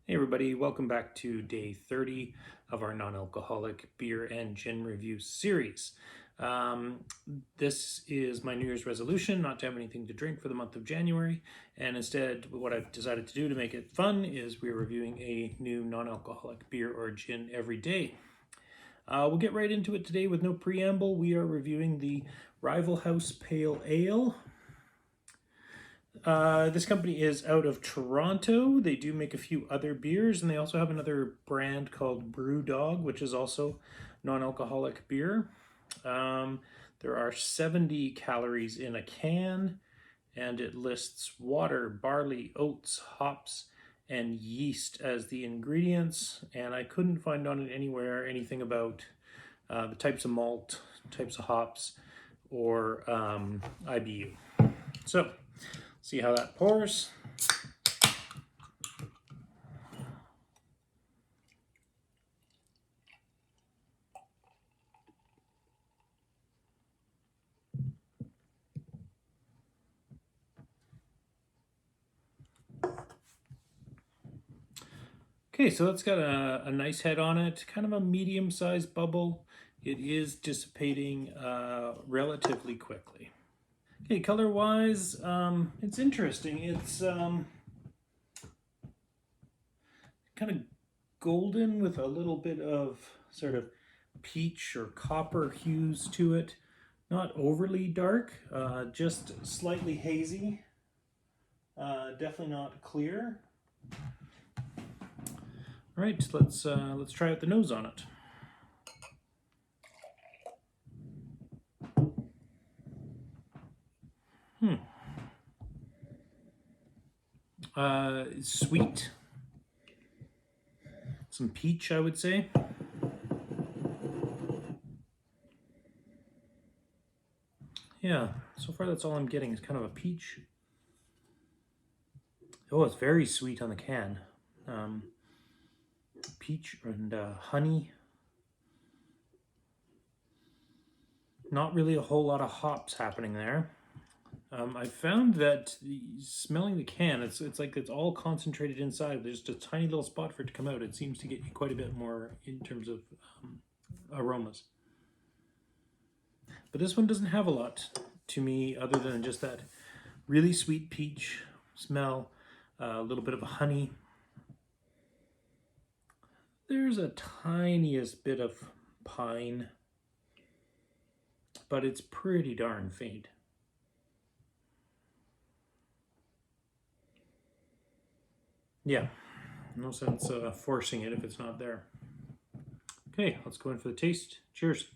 Hey everybody, welcome back to day 30 of our non-alcoholic beer and gin review series. Um, this is my New Year's resolution, not to have anything to drink for the month of January, and instead what I've decided to do to make it fun is we're reviewing a new non-alcoholic beer or gin every day. We'll get right into it today with no preamble. We are reviewing the Rival House Pale Ale. This company is out of Toronto. They do make a few other beers, and they also have another brand called Brew Dog, which is also non-alcoholic beer. Um, there are 70 calories in a can, and it lists water, barley, oats, hops, and yeast as the ingredients. And I couldn't find on it anywhere anything about the types of malt, types of hops, or IBU. So, see how that pours. Okay, so it's got a nice head on it, kind of a medium-sized bubble. It is dissipating relatively quickly. Okay, color-wise, it's interesting. It's kind of golden with a little bit of sort of peach or copper hues to it. Not overly dark, just slightly hazy. Definitely not clear. All right, let's try out the nose on it. Sweet, some peach, I would say. Yeah, so far that's all I'm getting is kind of a peach. Oh, it's very sweet on the can. Peach and honey. Not really a whole lot of hops happening there. I found that smelling the can, it's like it's all concentrated inside. There's just a tiny little spot for it to come out. It seems to get you quite a bit more in terms of aromas. But this one doesn't have a lot to me other than just that really sweet peach smell, a little bit of a honey. There's a tiniest bit of pine, but it's pretty darn faint. Yeah, no sense forcing it if it's not there. Okay, let's go in for the taste. Cheers.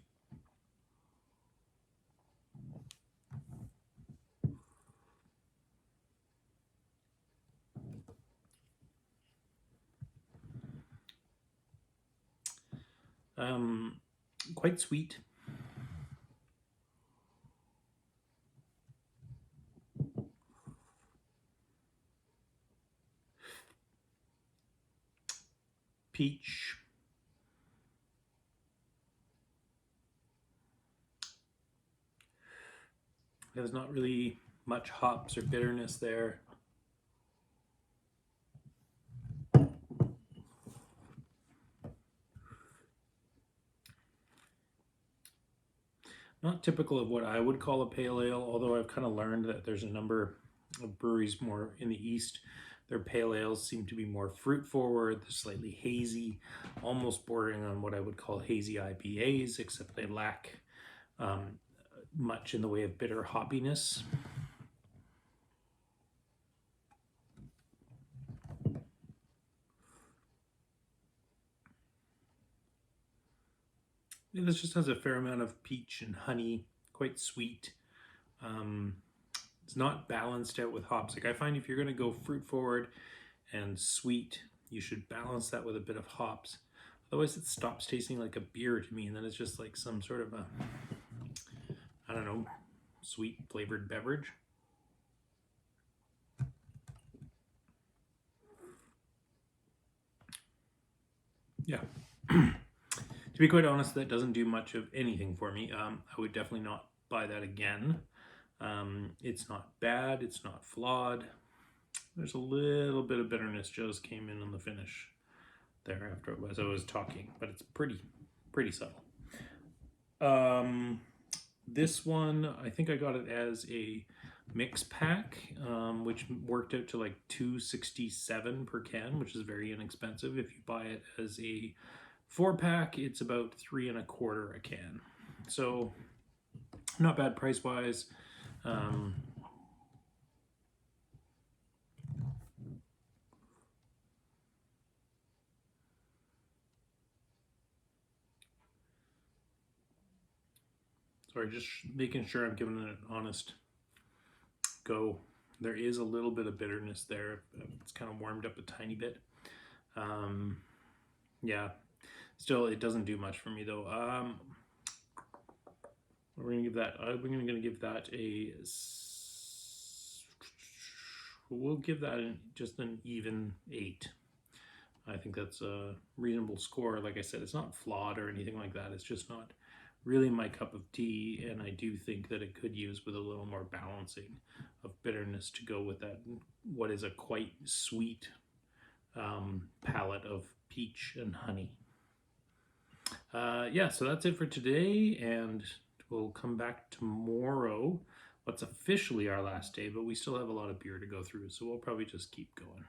Quite sweet. Peach. There's not really much hops or bitterness there. Not typical of what I would call a pale ale, although I've kind of learned that there's a number of breweries more in the East. Their pale ales seem to be more fruit forward, they're slightly hazy, almost bordering on what I would call hazy IPAs, except they lack much in the way of bitter hoppiness. This just has a fair amount of peach and honey, quite sweet. It's not balanced out with hops. Like I find if you're going to go fruit forward and sweet, you should balance that with a bit of hops. Otherwise, it stops tasting like a beer to me, and then it's just like some sort of a, I don't know, sweet flavored beverage. Yeah. To be quite honest, that doesn't do much of anything for me. I would definitely not buy that again. It's not bad. It's not flawed. There's a little bit of bitterness just came in on the finish there after as I was talking, but it's pretty subtle. This one, I think I got it as a mix pack, which worked out to like $2.67 per can, which is very inexpensive. If you buy it as a 4-pack, it's about $3.25 a can. So not bad price wise. Sorry, just making sure I'm giving it an honest go. There is a little bit of bitterness there. It's kind of warmed up a tiny bit. Yeah, still it doesn't do much for me though. We're gonna give that. We're gonna give that a. We'll give that just an even 8. I think that's a reasonable score. Like I said, it's not flawed or anything like that. It's just not really my cup of tea, and I do think that it could use with a little more balancing of bitterness to go with that, what is a quite sweet palette of peach and honey. Yeah, so that's it for today, and we'll come back tomorrow. What's officially our last day, but we still have a lot of beer to go through, so we'll probably just keep going.